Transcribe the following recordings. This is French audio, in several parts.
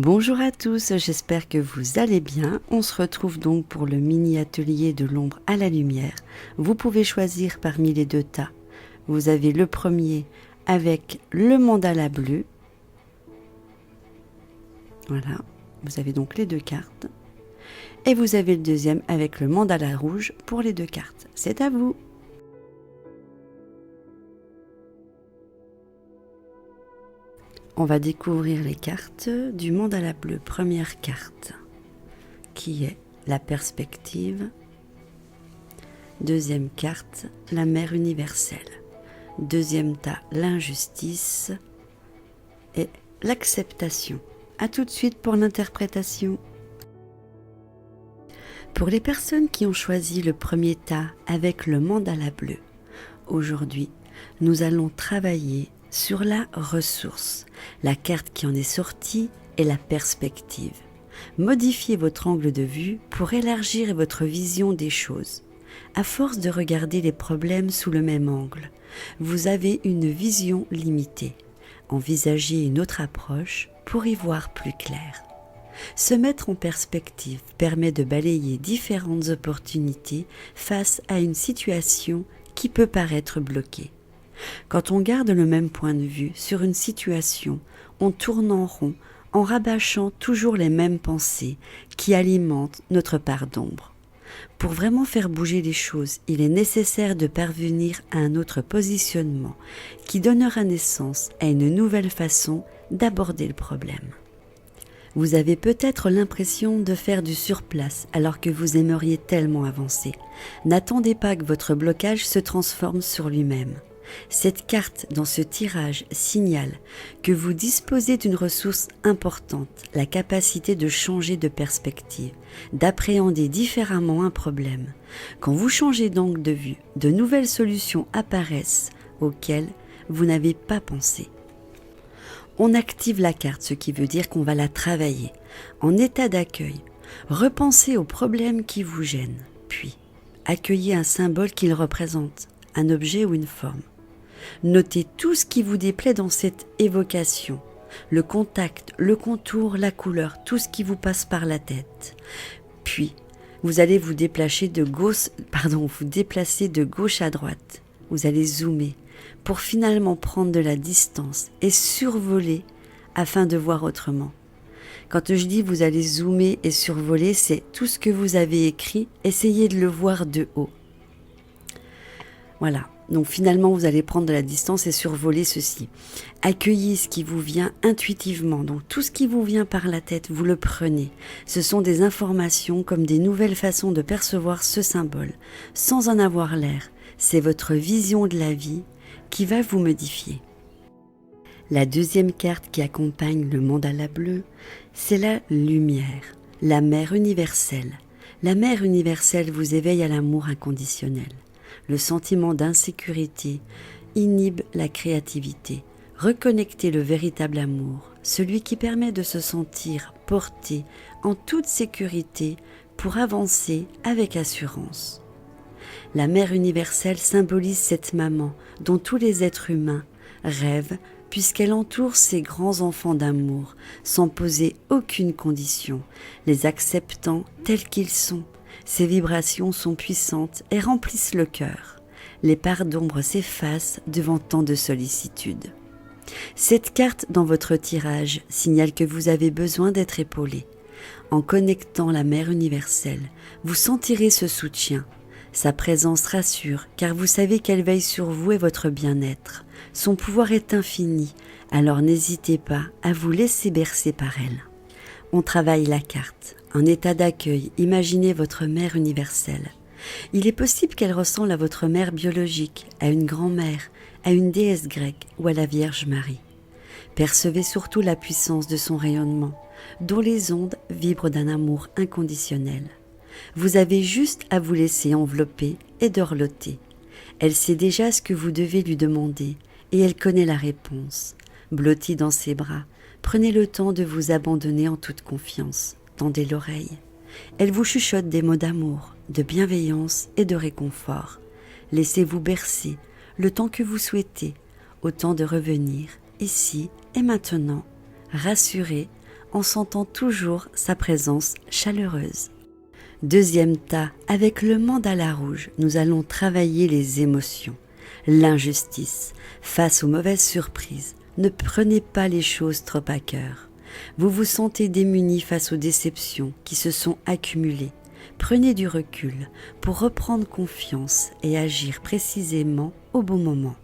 Bonjour à tous, j'espère que vous allez bien. On se retrouve donc pour le mini-atelier de l'ombre à la lumière. Vous pouvez choisir parmi les deux tas. Vous avez le premier avec le mandala bleu. Voilà, vous avez donc les deux cartes. Et vous avez le deuxième avec le mandala rouge pour les deux cartes. C'est à vous. On va découvrir les cartes du mandala bleu. Première carte, qui est la perspective. Deuxième carte, la mère universelle. Deuxième tas, l'injustice et l'acceptation. À tout de suite pour l'interprétation. Pour les personnes qui ont choisi le premier tas avec le mandala bleu, aujourd'hui, nous allons travailler sur la ressource. La carte qui en est sortie est la perspective. Modifiez votre angle de vue pour élargir votre vision des choses. À force de regarder les problèmes sous le même angle, vous avez une vision limitée. Envisagez une autre approche pour y voir plus clair. Se mettre en perspective permet de balayer différentes opportunités face à une situation qui peut paraître bloquée. Quand on garde le même point de vue sur une situation, on tourne en rond en rabâchant toujours les mêmes pensées qui alimentent notre part d'ombre. Pour vraiment faire bouger les choses, il est nécessaire de parvenir à un autre positionnement qui donnera naissance à une nouvelle façon d'aborder le problème. Vous avez peut-être l'impression de faire du surplace alors que vous aimeriez tellement avancer. N'attendez pas que votre blocage se transforme sur lui-même. Cette carte dans ce tirage signale que vous disposez d'une ressource importante, la capacité de changer de perspective, d'appréhender différemment un problème. Quand vous changez d'angle de vue, de nouvelles solutions apparaissent auxquelles vous n'avez pas pensé. On active la carte, ce qui veut dire qu'on va la travailler. En état d'accueil, repensez aux problèmes qui vous gênent, puis accueillez un symbole qu'il représente, un objet ou une forme. Notez tout ce qui vous déplaît dans cette évocation, le contact, le contour, la couleur, tout ce qui vous passe par la tête. Puis, vous allez vous déplacer de gauche à droite. Vous allez zoomer pour finalement prendre de la distance et survoler afin de voir autrement. Quand je dis vous allez zoomer et survoler, c'est tout ce que vous avez écrit, essayez de le voir de haut. Voilà. Donc finalement, vous allez prendre de la distance et survoler ceci. Accueillez ce qui vous vient intuitivement. Donc tout ce qui vous vient par la tête, vous le prenez. Ce sont des informations comme des nouvelles façons de percevoir ce symbole, sans en avoir l'air. C'est votre vision de la vie qui va vous modifier. La deuxième carte qui accompagne le mandala bleu, c'est la lumière, la mère universelle. La mère universelle vous éveille à l'amour inconditionnel. Le sentiment d'insécurité inhibe la créativité. Reconnectez le véritable amour, celui qui permet de se sentir porté en toute sécurité pour avancer avec assurance. La mère universelle symbolise cette maman dont tous les êtres humains rêvent puisqu'elle entoure ces grands enfants d'amour sans poser aucune condition, les acceptant tels qu'ils sont. Ces vibrations sont puissantes et remplissent le cœur. Les parts d'ombre s'effacent devant tant de sollicitude. Cette carte dans votre tirage signale que vous avez besoin d'être épaulé. En connectant la mère universelle, vous sentirez ce soutien. Sa présence rassure car vous savez qu'elle veille sur vous et votre bien-être. Son pouvoir est infini, alors n'hésitez pas à vous laisser bercer par elle. On travaille la carte. En état d'accueil, imaginez votre mère universelle. Il est possible qu'elle ressemble à votre mère biologique, à une grand-mère, à une déesse grecque ou à la Vierge Marie. Percevez surtout la puissance de son rayonnement, dont les ondes vibrent d'un amour inconditionnel. Vous avez juste à vous laisser envelopper et dorloter. Elle sait déjà ce que vous devez lui demander et elle connaît la réponse. Blotti dans ses bras, prenez le temps de vous abandonner en toute confiance. Tendez l'oreille. Elle vous chuchote des mots d'amour, de bienveillance et de réconfort. Laissez-vous bercer le temps que vous souhaitez, au temps de revenir ici et maintenant, rassuré en sentant toujours sa présence chaleureuse. Deuxième tas, avec le mandala rouge, nous allons travailler les émotions, l'injustice. Face aux mauvaises surprises, ne prenez pas les choses trop à cœur. Vous vous sentez démunis face aux déceptions qui se sont accumulées. Prenez du recul pour reprendre confiance et agir précisément au bon moment.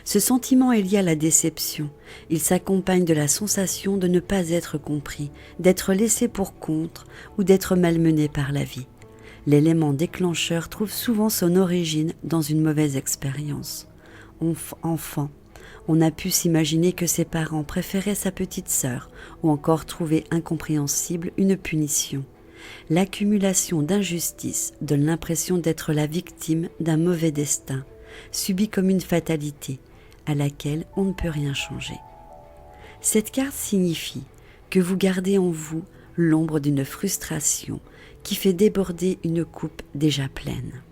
Ce sentiment est lié à la déception. Il s'accompagne de la sensation de ne pas être compris, d'être laissé pour compte ou d'être malmené par la vie. L'élément déclencheur trouve souvent son origine dans une mauvaise expérience. Enfant, on a pu s'imaginer que ses parents préféraient sa petite sœur ou encore trouver incompréhensible une punition. L'accumulation d'injustices donne l'impression d'être la victime d'un mauvais destin, subi comme une fatalité à laquelle on ne peut rien changer. Cette carte signifie que vous gardez en vous l'ombre d'une frustration qui fait déborder une coupe déjà pleine.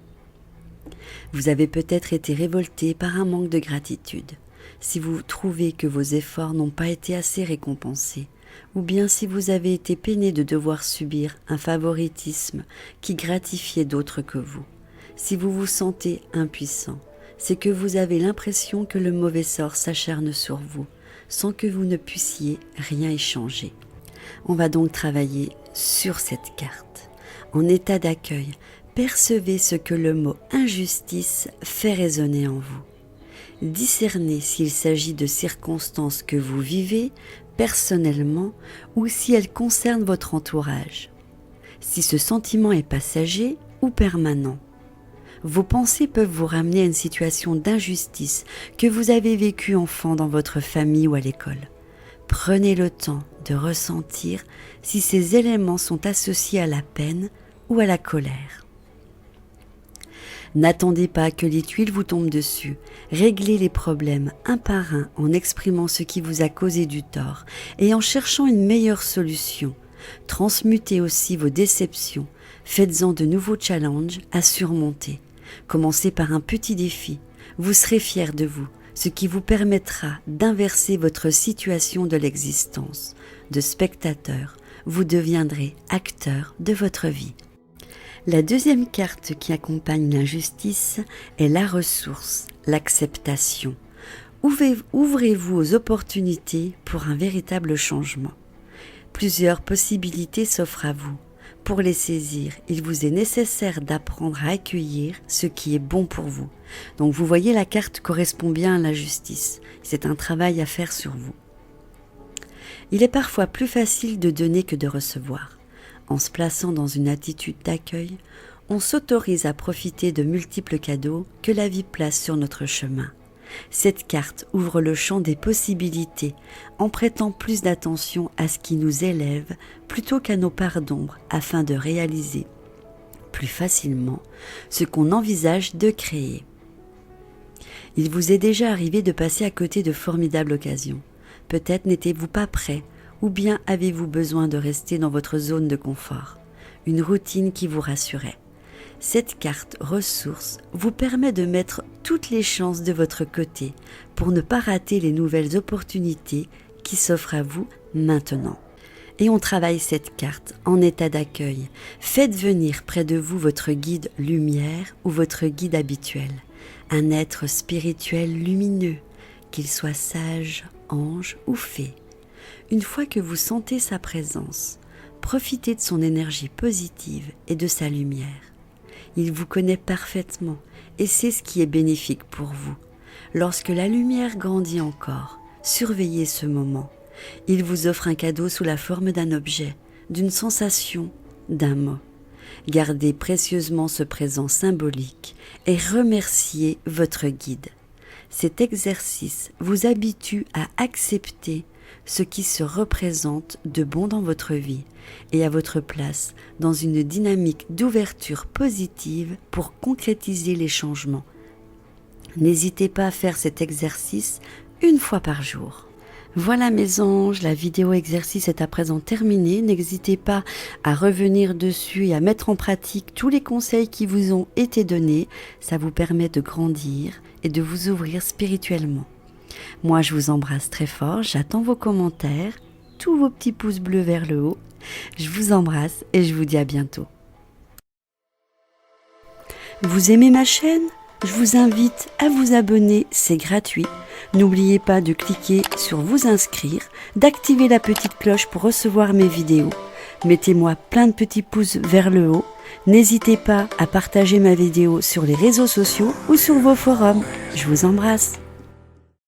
Vous avez peut-être été révolté par un manque de gratitude, si vous trouvez que vos efforts n'ont pas été assez récompensés, ou bien si vous avez été peiné de devoir subir un favoritisme qui gratifiait d'autres que vous. Si vous vous sentez impuissant, c'est que vous avez l'impression que le mauvais sort s'acharne sur vous, sans que vous ne puissiez rien y changer. On va donc travailler sur cette carte. En état d'accueil, percevez ce que le mot injustice fait résonner en vous. Discernez s'il s'agit de circonstances que vous vivez personnellement ou si elles concernent votre entourage. Si ce sentiment est passager ou permanent. Vos pensées peuvent vous ramener à une situation d'injustice que vous avez vécue enfant dans votre famille ou à l'école. Prenez le temps de ressentir si ces éléments sont associés à la peine ou à la colère. N'attendez pas que les tuiles vous tombent dessus. Réglez les problèmes un par un en exprimant ce qui vous a causé du tort et en cherchant une meilleure solution. Transmutez aussi vos déceptions. Faites-en de nouveaux challenges à surmonter. Commencez par un petit défi. Vous serez fier de vous, ce qui vous permettra d'inverser votre situation de l'existence. De spectateur, vous deviendrez acteur de votre vie. La deuxième carte qui accompagne l'injustice est la ressource, l'acceptation. Ouvrez-vous aux opportunités pour un véritable changement. Plusieurs possibilités s'offrent à vous. Pour les saisir, il vous est nécessaire d'apprendre à accueillir ce qui est bon pour vous. Donc vous voyez, la carte correspond bien à la justice. C'est un travail à faire sur vous. Il est parfois plus facile de donner que de recevoir. En se plaçant dans une attitude d'accueil, on s'autorise à profiter de multiples cadeaux que la vie place sur notre chemin. Cette carte ouvre le champ des possibilités en prêtant plus d'attention à ce qui nous élève plutôt qu'à nos parts d'ombre afin de réaliser plus facilement ce qu'on envisage de créer. Il vous est déjà arrivé de passer à côté de formidables occasions. Peut-être n'étiez-vous pas prêt ou bien avez-vous besoin de rester dans votre zone de confort, une routine qui vous rassurait. Cette carte ressource vous permet de mettre toutes les chances de votre côté pour ne pas rater les nouvelles opportunités qui s'offrent à vous maintenant. Et on travaille cette carte en état d'accueil. Faites venir près de vous votre guide lumière ou votre guide habituel, un être spirituel lumineux, qu'il soit sage, ange ou fée. Une fois que vous sentez sa présence, profitez de son énergie positive et de sa lumière. Il vous connaît parfaitement et c'est ce qui est bénéfique pour vous. Lorsque la lumière grandit encore, surveillez ce moment. Il vous offre un cadeau sous la forme d'un objet, d'une sensation, d'un mot. Gardez précieusement ce présent symbolique et remerciez votre guide. Cet exercice vous habitue à accepter ce qui se représente de bon dans votre vie et à votre place dans une dynamique d'ouverture positive pour concrétiser les changements. N'hésitez pas à faire cet exercice une fois par jour. Voilà mes anges, la vidéo exercice est à présent terminée. N'hésitez pas à revenir dessus et à mettre en pratique tous les conseils qui vous ont été donnés. Ça vous permet de grandir et de vous ouvrir spirituellement. Moi, je vous embrasse très fort, j'attends vos commentaires tous vos petits pouces bleus vers le haut. Je vous embrasse et je vous dis à bientôt. Vous aimez ma chaîne ? Je vous invite à vous abonner, c'est gratuit. N'oubliez pas de cliquer sur vous inscrire, d'activer la petite cloche pour recevoir mes vidéos. Mettez-moi plein de petits pouces vers le haut. N'hésitez pas à partager ma vidéo sur les réseaux sociaux ou sur vos forums. Je vous embrasse.